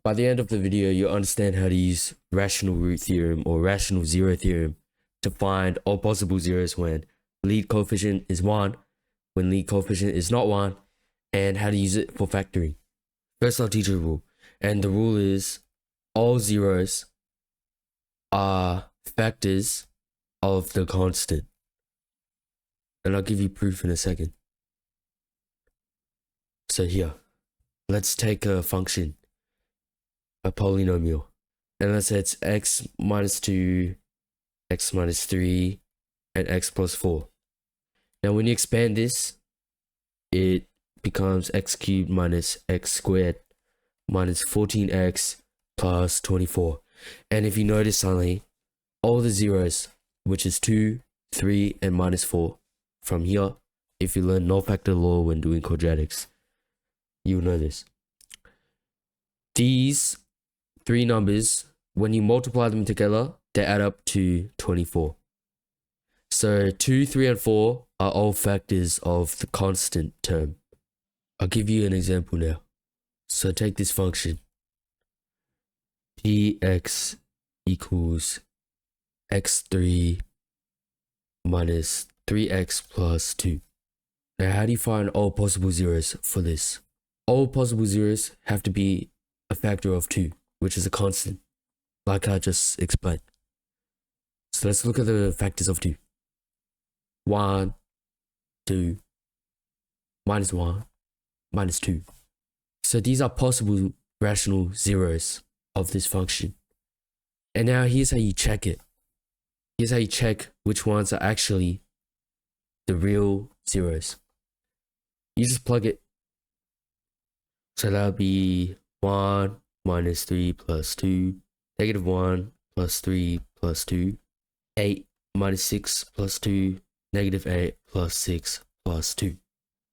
By the end of the video, you'll understand how to use rational root theorem or rational zero theorem to find all possible zeros when lead coefficient is 1, when lead coefficient is not 1, and how to use it for factoring. First, I'll teach you a rule, and the rule is all zeros are factors of the constant. And I'll give you proof in a second. So here, let's take a function, a polynomial, and let's say it's x minus 2, x minus 3, and x plus 4. Now when you expand this, it becomes x cubed minus x squared minus 14x plus 24. And if you notice suddenly, all the zeros, which is 2, 3, and minus 4, from here, if you learn null factor law when doing quadratics, you'll know this. These three numbers, when you multiply them together, they add up to 24. So 2, 3, and 4 are all factors of the constant term. I'll give you an example now. So take this function. Px equals x3 minus 3x plus 2. Now how do you find all possible zeros for this? All possible zeros have to be a factor of 2, which is a constant, like I just explained. So let's look at the factors of 2. 1, 2, minus 1, minus 2. So these are possible rational zeros of this function. And now here's how you check it. Here's how you check which ones are actually the real zeros. You just plug it. So that'll be 1 minus 3 plus 2, negative 1 plus 3 plus 2, 8 minus 6 plus 2, negative 8 plus 6 plus 2.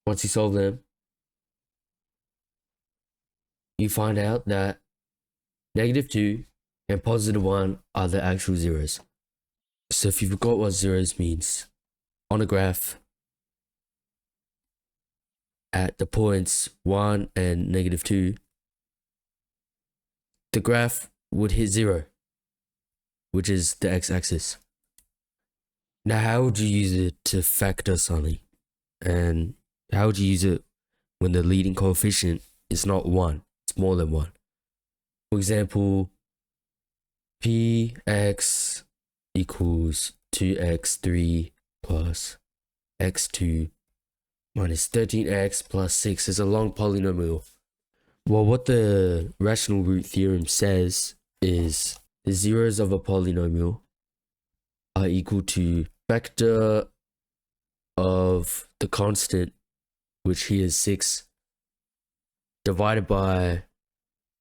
Once you solve them, you find out that negative 2 and positive 1 are the actual zeros. So if you forgot what zeros means, on a graph, at the points 1 and negative 2, the graph would hit 0, which is the x-axis. Now how would you use it to factor something? And how would you use it when the leading coefficient is not 1, it's more than 1? For example, px equals 2x3 plus x2 minus 13x plus 6 is a long polynomial. Well, what the rational root theorem says is the zeros of a polynomial are equal to factor of the constant, which here is 6, divided by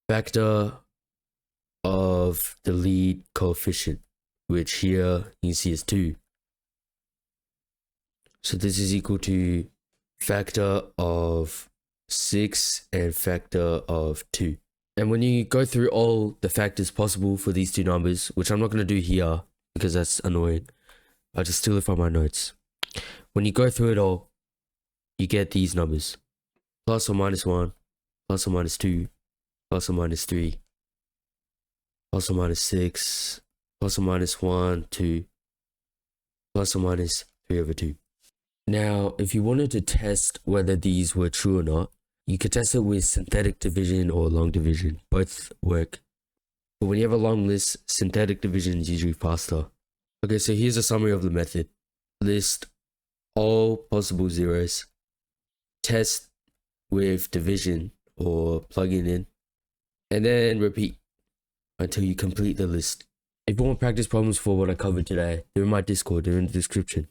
factor of the lead coefficient, which here you see is 2. So this is equal to factor of 6 and factor of 2. And when you go through all the factors possible for these two numbers, which I'm not going to do here because that's annoying, I'll just steal it from my notes. When you go through it all, you get these numbers: plus or minus 1, plus or minus 2, plus or minus 3, plus or minus 6, plus or minus 1, 2, plus or minus 3 over 2. Now, if you wanted to test whether these were true or not, you could test it with synthetic division or long division. Both work. But when you have a long list, synthetic division is usually faster. Okay, so here's a summary of the method. List all possible zeros. Test with division or plugging in. And then repeat until you complete the list. If you want practice problems for what I covered today, they're in my Discord, they're in the description.